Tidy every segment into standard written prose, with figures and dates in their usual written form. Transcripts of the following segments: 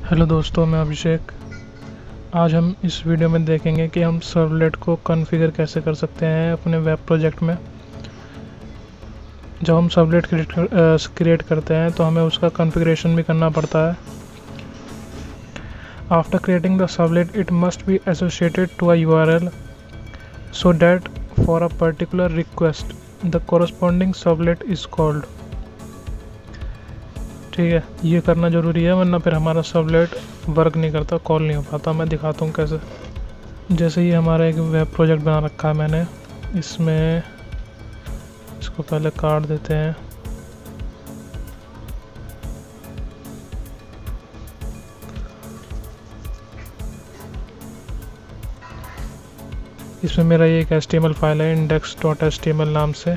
Hello दोस्तों, मैं अभिषेक। आज हम इस वीडियो में देखेंगे कि हम सर्वलेट को कॉन्फ़िगर कैसे कर सकते हैं अपने वेब प्रोजेक्ट में। जब हम सर्वलेट क्रिएट करते हैं तो हमें उसका कॉन्फ़िगरेशन भी करना पड़ता है। After creating the servlet it must be associated to a URL so that for a particular request the corresponding servlet is called। ठीक है, ये करना ज़रूरी है, वरना फिर हमारा सर्वलेट वर्क नहीं करता, कॉल नहीं हो पाता। मैं दिखाता हूँ कैसे। जैसे ही हमारा एक वेब प्रोजेक्ट बना रखा है मैंने, इसमें इसको पहले काट देते हैं। इसमें मेरा ये एक HTML फाइल है index.html नाम से।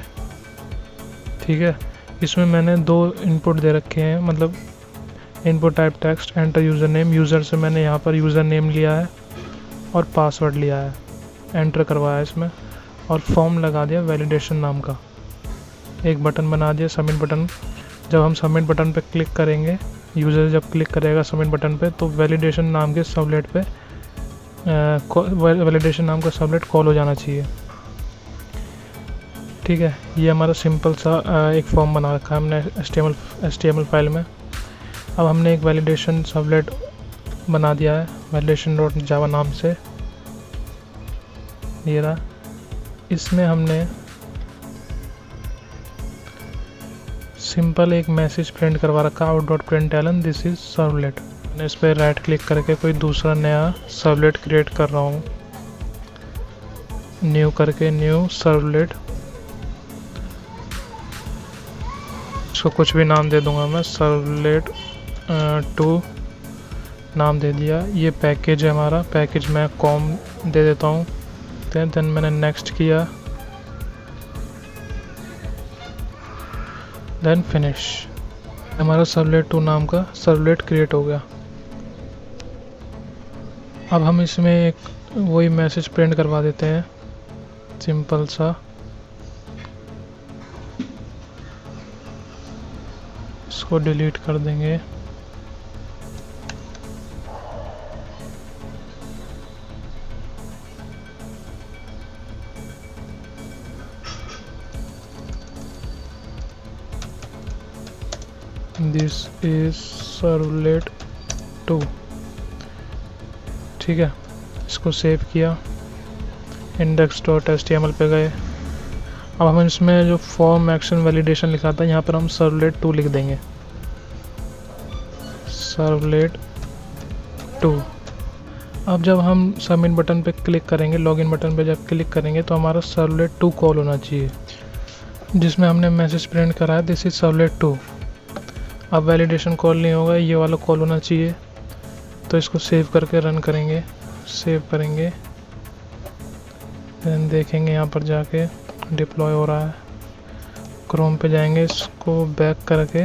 ठीक है, इसमें मैंने दो इनपुट दे रखे हैं, मतलब input type text, enter user name. User से मैंने यहाँ पर यूज़र नेम लिया है और पासवर्ड लिया है, एंटर करवाया इसमें, और फॉर्म लगा दिया वैलिडेशन नाम का। एक बटन बना दिया, सबमिट बटन। जब हम सबमिट बटन पे क्लिक करेंगे, यूज़र जब क्लिक करेगा सबमिट बटन पे, तो वैलिडेशन नाम के सबलेट पे वैलिडेशन नाम का सबलेट कॉल हो जाना चाहिए। ठीक है, ये हमारा सिंपल सा एक फॉर्म बना रखा है हमने HTML फाइल में। अब हमने एक वैलिडेशन सबलेट बना दिया है validation.java नाम से। ये रहा, इसमें हमने सिंपल एक मैसेज प्रिंट करवा रखा out.println दिस इज सर्वलेट। मैं इस पर राइट क्लिक करके कोई दूसरा नया सर्वलेट क्रिएट कर रहा हूँ, न्यू करके, न्यू सर्वलेट। इसको कुछ भी नाम दे दूंगा मैं, सर्वलेट 2 नाम दे दिया। ये पैकेज है हमारा, पैकेज मैं कॉम दे देता हूँ। देन मैंने नेक्स्ट किया, देन फिनिश। हमारा सर्वलेट 2 नाम का सर्वलेट क्रिएट हो गया। अब हम इसमें एक वही मैसेज प्रिंट करवा देते हैं, सिंपल सा। इसको डिलीट कर देंगे। This is servlet 2। ठीक है, इसको सेव किया, index.html पे गए। अब हम इसमें जो फॉर्म एक्शन वैलिडेशन लिखा था, यहाँ पर हम सर्वलेट 2 लिख देंगे, सर्वलेट 2। अब जब हम सबमिट बटन पे क्लिक करेंगे, लॉगिन बटन पे जब क्लिक करेंगे, तो हमारा सर्वलेट 2 कॉल होना चाहिए, जिसमें हमने मैसेज प्रिंट करा है दिस इज सर्वलेट 2। अब वैलिडेशन कॉल नहीं होगा, ये वाला कॉल होना चाहिए। तो इसको सेव करके रन करेंगे, सेव करेंगे, देन देखेंगे यहाँ पर जाके डिप्लॉय हो रहा है। क्रोम पे जाएंगे, इसको बैक करके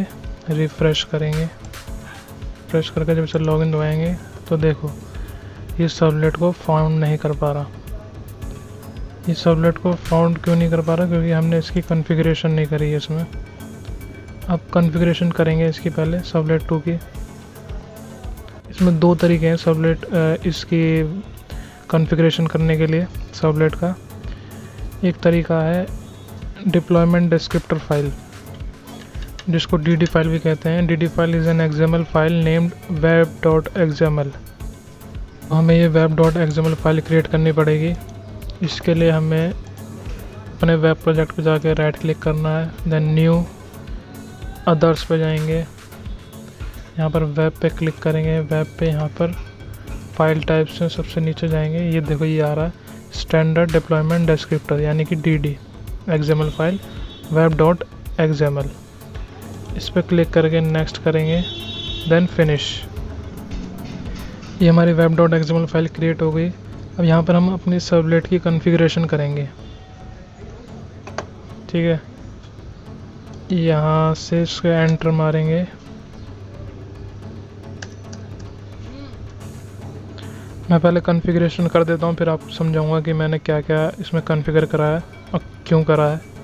रिफ़्रेश करेंगे। रिफ्रेश करके जब इसे लॉगिन दबाएंगे तो देखो ये सर्वलेट को फाउंड नहीं कर पा रहा। ये सर्वलेट को फाउंड क्यों नहीं कर पा रहा? क्योंकि हमने इसकी कॉन्फ़िगरेशन नहीं करी है इसमें। अब कॉन्फ़िगरेशन करेंगे इसकी पहले, सर्वलेट 2 की। इसमें दो तरीके हैं सर्वलेट इसकी कॉन्फ़िगरेशन करने के लिए सर्वलेट का। एक तरीका है डिप्लॉयमेंट डिस्क्रिप्टर फाइल, जिसको DD फाइल भी कहते हैं। DD file is an XML file named web.xml। हमें ये web.xml फाइल क्रिएट करनी पड़ेगी। इसके लिए हमें अपने वेब प्रोजेक्ट पे जाके राइट क्लिक करना है, देन न्यू, अदर्स पे जाएंगे, यहाँ पर वेब पे क्लिक करेंगे। वेब पे यहाँ पर फाइल टाइप्स में सबसे नीचे जाएंगे, ये देखो ये आ रहा है स्टैंडर्ड डिप्लॉयमेंट डिस्क्रिप्टर, यानी कि DD XML फाइल web.xml। इस पर क्लिक करके नेक्स्ट करेंगे, देन फिनिश। ये हमारी web.xml फाइल क्रिएट हो गई। अब यहाँ पर हम अपनी सर्वलेट की कॉन्फ़िगरेशन करेंगे। ठीक है, यहाँ से इसको एंटर मारेंगे। मैं पहले कॉन्फ़िगरेशन कर देता हूँ, फिर आपको समझाऊंगा कि मैंने क्या क्या इसमें कॉन्फ़िगर करा है और क्यों करा है।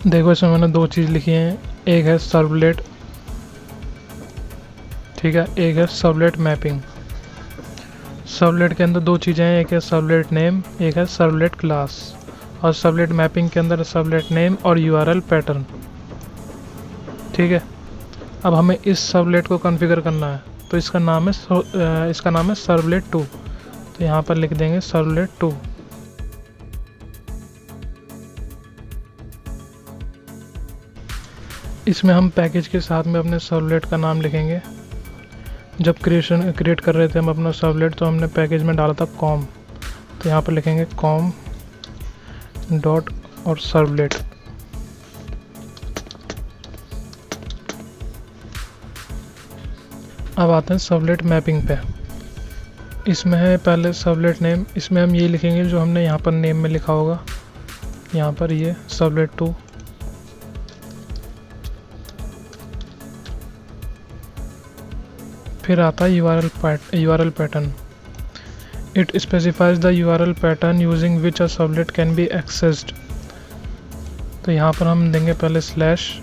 देखो इसमें मैंने दो चीज़ लिखी हैं, एक है सर्वलेट, ठीक है, एक है सर्वलेट मैपिंग। सर्वलेट के अंदर दो चीज़ें हैं, एक है सर्वलेट नेम, एक है सर्वलेट क्लास। और सर्वलेट मैपिंग के अंदर सर्वलेट नेम और यूआरएल पैटर्न, ठीक है। अब हमें इस सर्वलेट को कॉन्फ़िगर करना है, तो इसका नाम है सर्वलेट 2। तो यहाँ पर लिख देंगे सर्वलेट 2। इसमें हम पैकेज के साथ में अपने सर्वलेट का नाम लिखेंगे। जब क्रिएट कर रहे थे हम अपना सर्वलेट, तो हमने पैकेज में डाला था कॉम, तो यहाँ पर लिखेंगे कॉम डॉट और सर्वलेट। अब आते हैं सर्वलेट मैपिंग पे। इसमें है पहले सर्वलेट नेम, इसमें हम ये लिखेंगे जो हमने यहाँ पर नेम में लिखा होगा, यहाँ पर ये सर्वलेट 2। फिर आता है URL pattern. It specifies the URL pattern using which a servlet can be accessed. तो यहाँ पर हम देंगे पहले स्लैश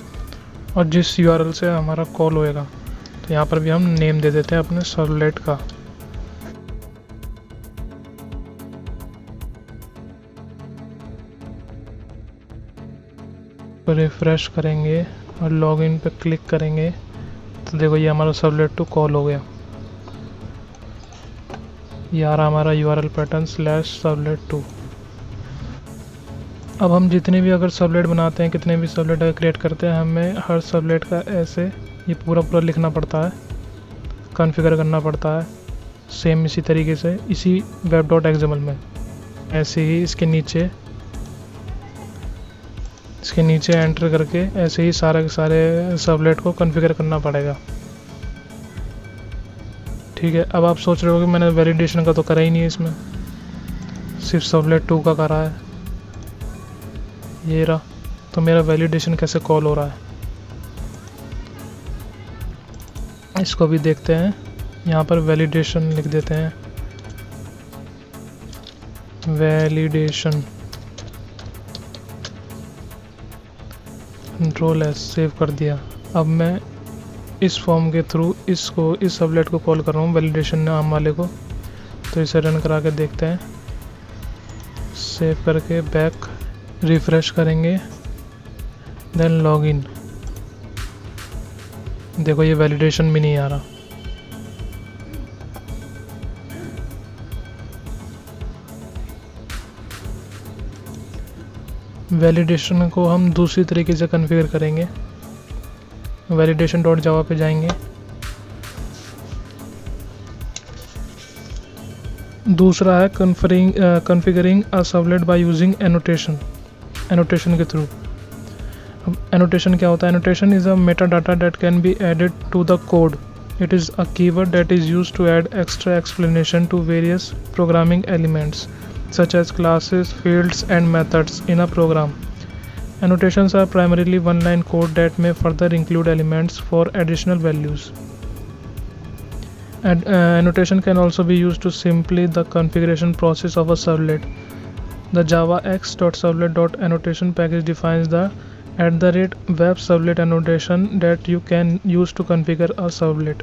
और जिस URL से हमारा कॉल होएगा, तो यहाँ पर भी हम नेम दे देते हैं अपने सर्वलेट का। तो रिफ्रेश करेंगे और लॉगिन पे क्लिक करेंगे, तो देखो ये हमारा सर्वलेट 2 कॉल हो गया। ये आ रहा हमारा URL पैटर्न /सर्वलेट 2। अब हम जितने भी अगर सर्वलेट बनाते हैं, कितने भी सर्वलेट अगर क्रिएट करते हैं, हमें हर सर्वलेट का ऐसे ये पूरा लिखना पड़ता है, कॉन्फ़िगर करना पड़ता है। सेम इसी तरीके से इसी web.xml में ऐसे ही इसके नीचे एंटर करके ऐसे ही सारे सर्वलेट को कॉन्फ़िगर करना पड़ेगा, ठीक है। अब आप सोच रहे हो कि मैंने वैलिडेशन का तो करा ही नहीं है, इसमें सिर्फ सर्वलेट 2 का करा है, ये रहा। तो मेरा वैलिडेशन कैसे कॉल हो रहा है, इसको भी देखते हैं। यहाँ पर वैलिडेशन लिख देते हैं, वैलिडेशन, Ctrl+S, सेव कर दिया। अब मैं इस फॉर्म के थ्रू इस सर्वलेट को कॉल कर रहा हूँ, वैलिडेशन नाम वाले को। तो इसे रन करा के देखते हैं, सेव करके बैक रिफ्रेश करेंगे, देन लॉगिन। देखो ये वैलिडेशन भी नहीं आ रहा। वैलिडेशन को हम दूसरी तरीके से कॉन्फ़िगर करेंगे। validation.java पे जाएंगे, दूसरा है configuring a servlet by using annotation के थ्रू। अब एनोटेशन क्या होता है? Annotation is a meta data that can be added to the code. It is a keyword that is used to add extra explanation to various programming elements such as classes, fields and methods in a program. Annotations are primarily one-line code that may further include elements for additional values. Annotation can also be used to simplify the configuration process of a servlet. The javax.servlet.annotation package defines the @web servlet annotation that you can use to configure a servlet.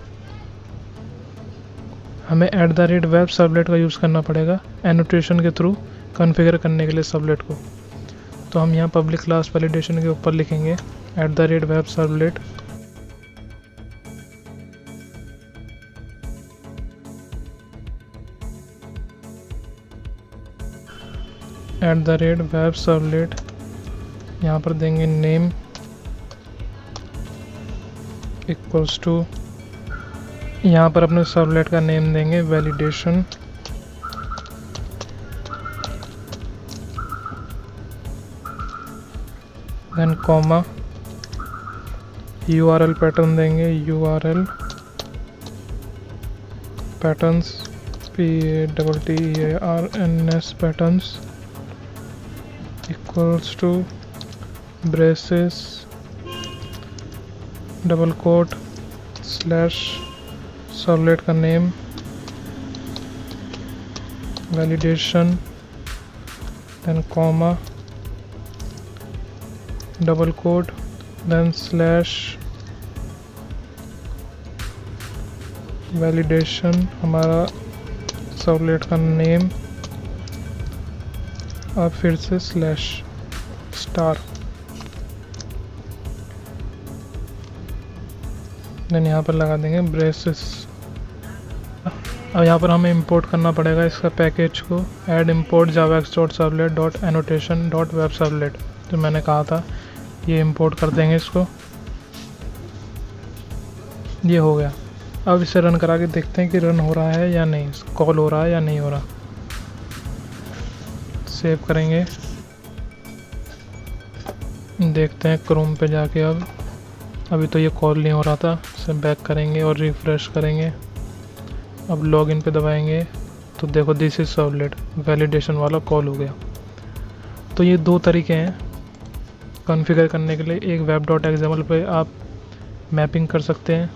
हमें @web servlet का use करना पड़ेगा annotation के through configure करने के लिए servlet को। तो हम यहाँ पब्लिक क्लास वैलिडेशन के ऊपर लिखेंगे @web सर्वलेट, @web सर्वलेट, यहाँ पर देंगे नेम इक्वल्स टू, यहाँ पर अपने सर्वलेट का नेम देंगे validation, then comma, URL pattern देंगे URL patterns PATTERNS patterns equals to braces double quote slash servlet का name validation, then comma, double quote then slash validation, हमारा सर्वलेट का name, और फिर से स्लैश स्टार, देन यहाँ पर लगा देंगे ब्रेसेस। अब यहाँ पर हमें इंपोर्ट करना पड़ेगा इसका पैकेज को, ऐड इंपोर्ट javax.servlet.annotation.webservlet, जो मैंने कहा था, ये इंपोर्ट कर देंगे इसको। ये हो गया। अब इसे रन करा के देखते हैं कि रन हो रहा है या नहीं, कॉल हो रहा है या नहीं हो रहा। सेव करेंगे, देखते हैं क्रोम पे जाके। अब अभी तो ये कॉल नहीं हो रहा था, इसे बैक करेंगे और रिफ्रेश करेंगे। अब लॉगिन पे दबाएंगे तो देखो दिस इज सर्वलेट, वैलिडेशन वाला कॉल हो गया। तो ये दो तरीके हैं कॉन्फ़िगर करने के लिए। एक web.xml पे आप मैपिंग कर सकते हैं,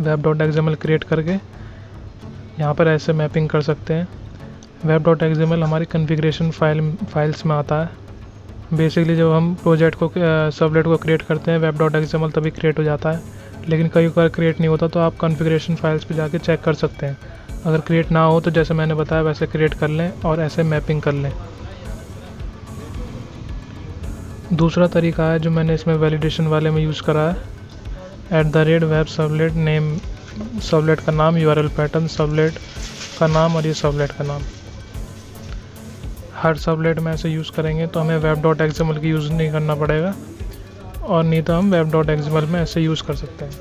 web.xml क्रिएट करके यहाँ पर ऐसे मैपिंग कर सकते हैं। web.xml हमारी कॉन्फ़िगरेशन फाइल्स में आता है। बेसिकली जब हम प्रोजेक्ट को सर्वलेट को क्रिएट करते हैं web.xml तभी क्रिएट हो जाता है, लेकिन कई बार क्रिएट नहीं होता तो आप कॉन्फ़िगरेशन फाइल्स पे जाके चेक कर सकते हैं। अगर क्रिएट ना हो तो जैसे मैंने बताया वैसे क्रिएट कर लें और ऐसे मैपिंग कर लें। दूसरा तरीका है जो मैंने इसमें वैलिडेशन वाले में यूज़ करा है, @web_servlet नेम, सर्वलेट का नाम, URL पैटर्न, सर्वलेट का नाम और ये सर्वलेट का नाम। हर सर्वलेट में ऐसे यूज़ करेंगे तो हमें web.xml की यूज़ नहीं करना पड़ेगा, और नहीं तो हम web.xml में ऐसे यूज़ कर सकते हैं।